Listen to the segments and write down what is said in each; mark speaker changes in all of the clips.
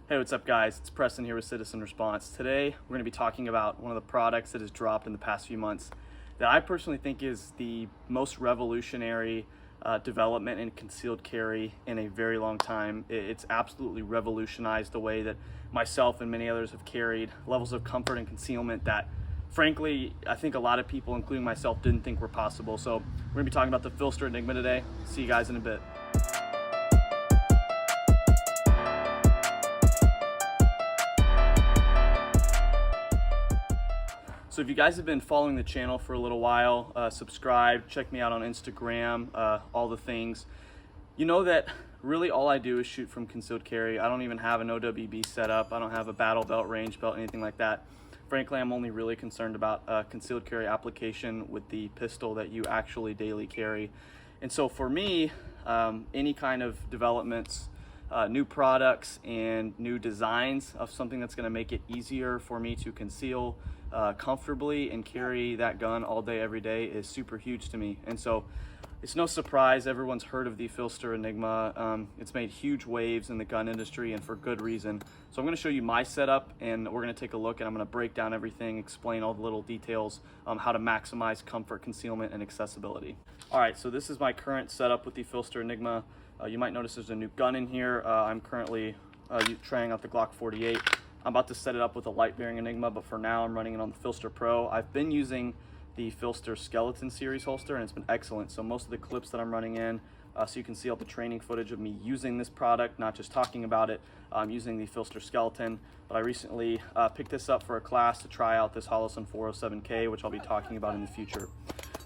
Speaker 1: Hey, what's up guys? It's Preston here with Citizen Response. Today we're going to be talking about one of the products that has dropped in the past few months that I personally think is the most revolutionary development in concealed carry in a very long time. It's absolutely revolutionized the way that myself and many others have carried, levels of comfort and concealment that frankly I think a lot of people, including myself, didn't think were possible. So we're going to be talking about the Phlster Enigma today. See you guys in a bit. So if you guys have been following the channel for a little while, subscribe, check me out on Instagram, all the things. You know that really all I do is shoot from concealed carry. I don't even have an OWB setup. I don't have a battle belt, range belt, anything like that. Frankly, I'm only really concerned about concealed carry application with the pistol that you actually daily carry. And so for me, any kind of developments, new products and new designs of something that's going to make it easier for me to conceal comfortably and carry that gun all day every day is super huge to me. And so it's no surprise everyone's heard of the Phlster Enigma. It's made huge waves in the gun industry, and for good reason. So I'm going to show you my setup, and we're going to take a look, and I'm going to break down everything, explain all the little details, how to maximize comfort, concealment, and accessibility. All right, so this is my current setup with the Phlster Enigma. You might notice there's a new gun in here. I'm currently trying out the Glock 48. I'm about to set it up with a light-bearing Enigma, but for now I'm running it on the Phlster Pro. I've been using the Phlster Skeleton series holster, and it's been excellent. So most of the clips that I'm running in, so you can see all the training footage of me using this product, not just talking about it. I'm using the Phlster Skeleton, but I recently picked this up for a class to try out this Holosun 407K, which I'll be talking about in the future.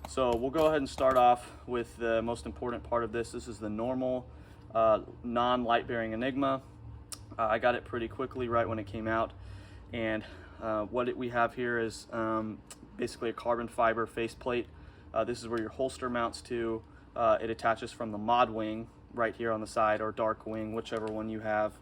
Speaker 1: So we'll go ahead and start off with the most important part of this. This is the normal non-light-bearing Enigma. I got it pretty quickly right when it came out, and what we have here is basically a carbon fiber faceplate. This is where your holster mounts to. It attaches from the mod wing right here on the side, or dark wing, whichever one you have,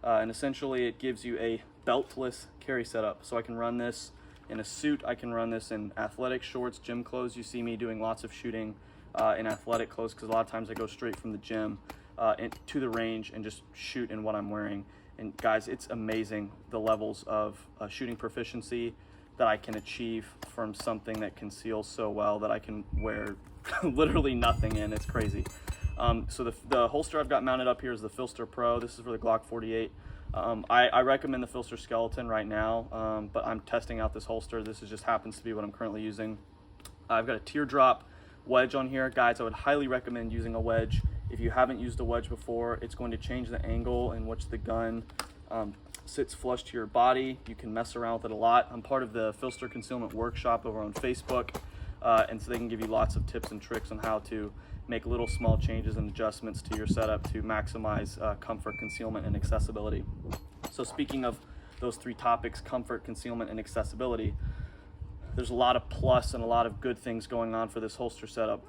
Speaker 1: and essentially it gives you a beltless carry setup. So I can run this in a suit, I can run this in athletic shorts, gym clothes. You see me doing lots of shooting in athletic clothes because a lot of times I go straight from the gym to the range and just shoot in what I'm wearing. And guys, it's amazing the levels of shooting proficiency that I can achieve from something that conceals so well that I can wear literally nothing in. It's crazy. So the holster I've got mounted up here is the Phlster Pro. This is for the Glock 48. I recommend the Phlster Skeleton right now, but I'm testing out this holster. This just happens to be what I'm currently using. I've got a teardrop wedge on here. Guys, I would highly recommend using a wedge. If you haven't used a wedge before, it's going to change the angle in which the gun sits flush to your body. You can mess around with it a lot. I'm part of the Phlster Concealment Workshop over on Facebook, and so they can give you lots of tips and tricks on how to make little small changes and adjustments to your setup to maximize comfort, concealment, and accessibility. So speaking of those three topics, comfort, concealment, and accessibility, there's a lot of plus and a lot of good things going on for this holster setup.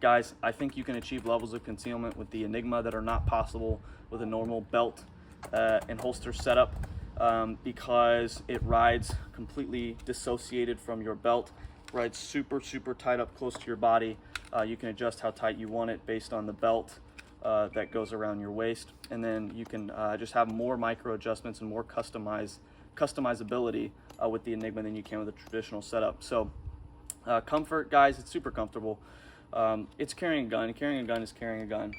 Speaker 1: Guys, I think you can achieve levels of concealment with the Enigma that are not possible with a normal belt and holster setup because it rides completely dissociated from your belt, rides super tight up close to your body. You can adjust how tight you want it based on the belt that goes around your waist, and then you can just have more micro adjustments and more customizability with the Enigma than you can with a traditional setup. So comfort, guys, it's super comfortable. It's carrying a gun. Carrying a gun is carrying a gun.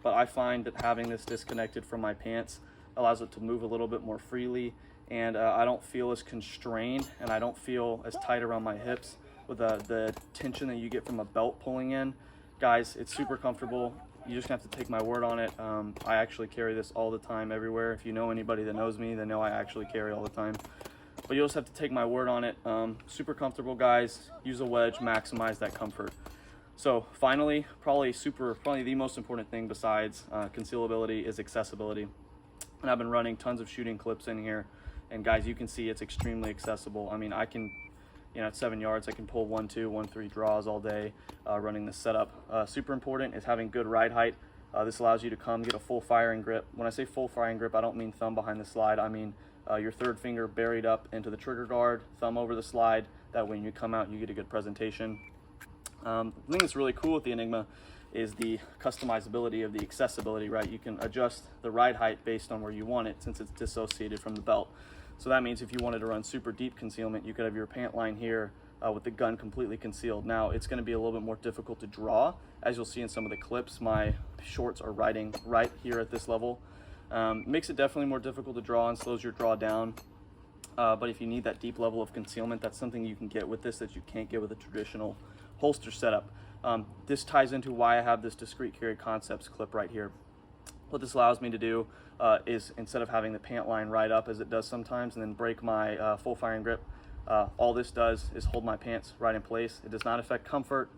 Speaker 1: But I find that having this disconnected from my pants allows it to move a little bit more freely, and I don't feel as constrained, and I don't feel as tight around my hips with the tension that you get from a belt pulling in. Guys, it's super comfortable. You just have to take my word on it. I actually carry this all the time everywhere. If you know anybody that knows me, they know I actually carry all the time. But you'll just have to take my word on it. Super comfortable, guys. Use a wedge, maximize that comfort. So finally, probably the most important thing besides concealability is accessibility. And I've been running tons of shooting clips in here, and guys, you can see it's extremely accessible. I mean, I can, at 7 yards, I can pull 1-2, 1-3 draws all day running this setup. Super important is having good ride height. This allows you to come get a full firing grip. When I say full firing grip, I don't mean thumb behind the slide. I mean your third finger buried up into the trigger guard, thumb over the slide. That way when you come out, you get a good presentation. The thing that's really cool with the Enigma is the customizability of the accessibility, right? You can adjust the ride height based on where you want it, since it's dissociated from the belt. So that means if you wanted to run super deep concealment, you could have your pant line here with the gun completely concealed. Now it's going to be a little bit more difficult to draw. As you'll see in some of the clips, my shorts are riding right here at this level. Makes it definitely more difficult to draw and slows your draw down. But if you need that deep level of concealment, that's something you can get with this that you can't get with a traditional holster setup. This ties into why I have this discrete carry concepts clip right here. What this allows me to do is, instead of having the pant line right up as it does sometimes and then break my full firing grip, all this does is hold my pants right in place. It does not affect comfort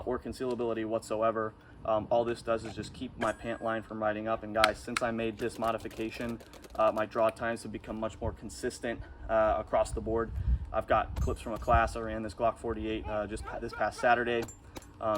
Speaker 1: or concealability whatsoever. All this does is just keep my pant line from riding up. And guys, since I made this modification, my draw times have become much more consistent across the board. I've got clips from a class I ran, this Glock 48 just this past Saturday.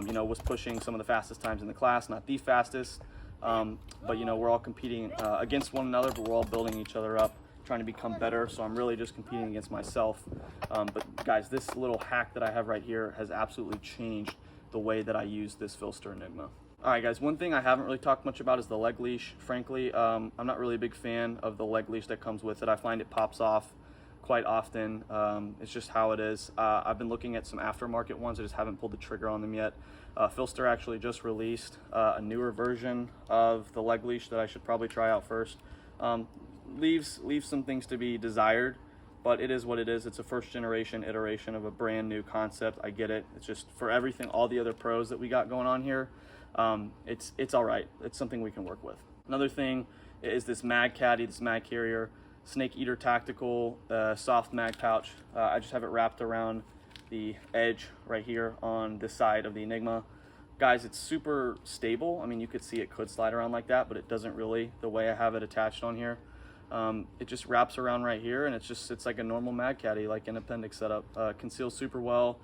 Speaker 1: You know, was pushing some of the fastest times in the class, not the fastest, but you know, we're all competing against one another, but we're all building each other up, trying to become better. So I'm really just competing against myself. But guys, this little hack that I have right here has absolutely changed the way that I use this Phlster Enigma. All right, guys, one thing I haven't really talked much about is the leg leash. Frankly, I'm not really a big fan of the leg leash that comes with it. I find it pops off quite often. It's just how it is. I've been looking at some aftermarket ones. I just haven't pulled the trigger on them yet. Phlster actually just released a newer version of the leg leash that I should probably try out first. Leaves some things to be desired, but it is what it is. It's a first generation iteration of a brand new concept. I get it. It's just, for everything, all the other pros that we got going on here, it's all right. It's something we can work with. Another thing is this mag caddy, this mag carrier, Snake Eater Tactical soft mag pouch. I just have it wrapped around the edge right here on this side of the Enigma. Guys, it's super stable. I mean, you could see it could slide around like that, but it doesn't really, the way I have it attached on here. It just wraps around right here, and it's like a normal mag caddy, like an appendix setup. Conceals super well.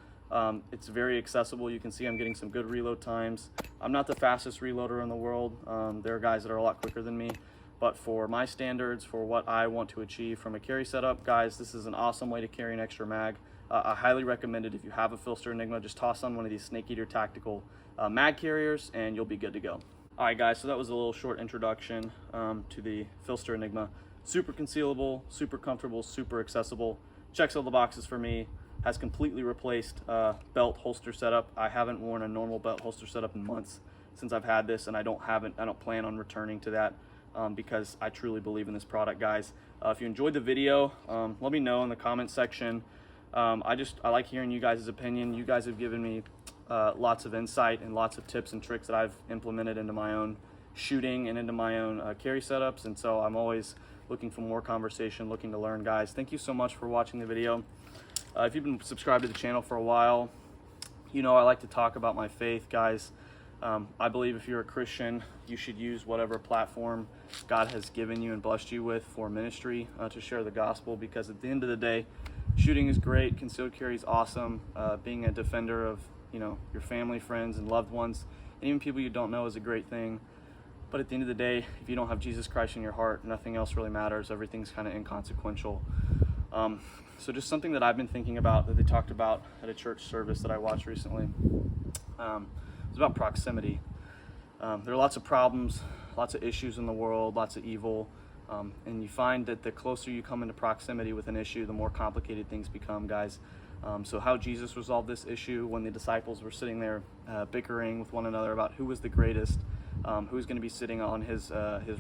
Speaker 1: It's very accessible. You can see I'm getting some good reload times. I'm not the fastest reloader in the world. There are guys that are a lot quicker than me. But for my standards, for what I want to achieve from a carry setup, guys, this is an awesome way to carry an extra mag. I highly recommend it. If you have a Phlster Enigma, just toss on one of these Snake Eater Tactical mag carriers and you'll be good to go. All right, guys, so that was a little short introduction to the Phlster Enigma. Super concealable, super comfortable, super accessible. Checks all the boxes for me. Has completely replaced belt holster setup. I haven't worn a normal belt holster setup in months since I've had this, and I don't plan on returning to that. Because I truly believe in this product, guys. If you enjoyed the video, let me know in the comment section. I like hearing you guys' opinion. You guys have given me lots of insight and lots of tips and tricks that I've implemented into my own shooting and into my own carry setups, and so I'm always looking for more conversation, looking to learn, guys. Thank you so much for watching the video. If you've been subscribed to the channel for a while, you know I like to talk about my faith, guys. I believe if you're a Christian, you should use whatever platform God has given you and blessed you with for ministry to share the gospel, because at the end of the day, shooting is great, concealed carry is awesome, being a defender of your family, friends, and loved ones, and even people you don't know is a great thing. But at the end of the day, if you don't have Jesus Christ in your heart, nothing else really matters. Everything's kind of inconsequential. So just something that I've been thinking about, that they talked about at a church service that I watched recently. It's about proximity. There are lots of problems, lots of issues in the world, lots of evil, and you find that the closer you come into proximity with an issue, the more complicated things become, guys. So how Jesus resolved this issue when the disciples were sitting there bickering with one another about who was the greatest, who's going to be sitting on his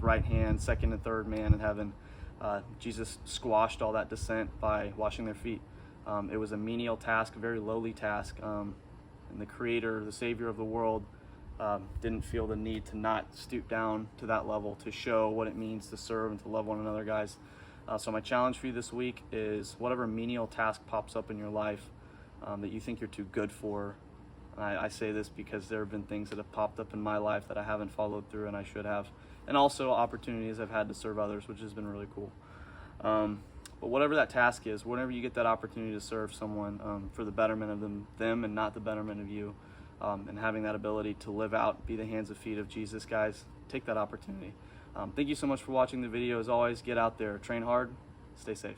Speaker 1: right hand, second and third man in heaven. Jesus squashed all that dissent by washing their feet. It was a menial task, a very lowly task. And the creator, the savior of the world, didn't feel the need to not stoop down to that level to show what it means to serve and to love one another, guys. So my challenge for you this week is whatever menial task pops up in your life that you think you're too good for. I say this because there have been things that have popped up in my life that I haven't followed through and I should have. And also opportunities I've had to serve others, which has been really cool. But whatever that task is, whenever you get that opportunity to serve someone for the betterment of them and not the betterment of you, and having that ability to live out, be the hands and feet of Jesus, guys, take that opportunity. Thank you so much for watching the video. As always, get out there, train hard, stay safe.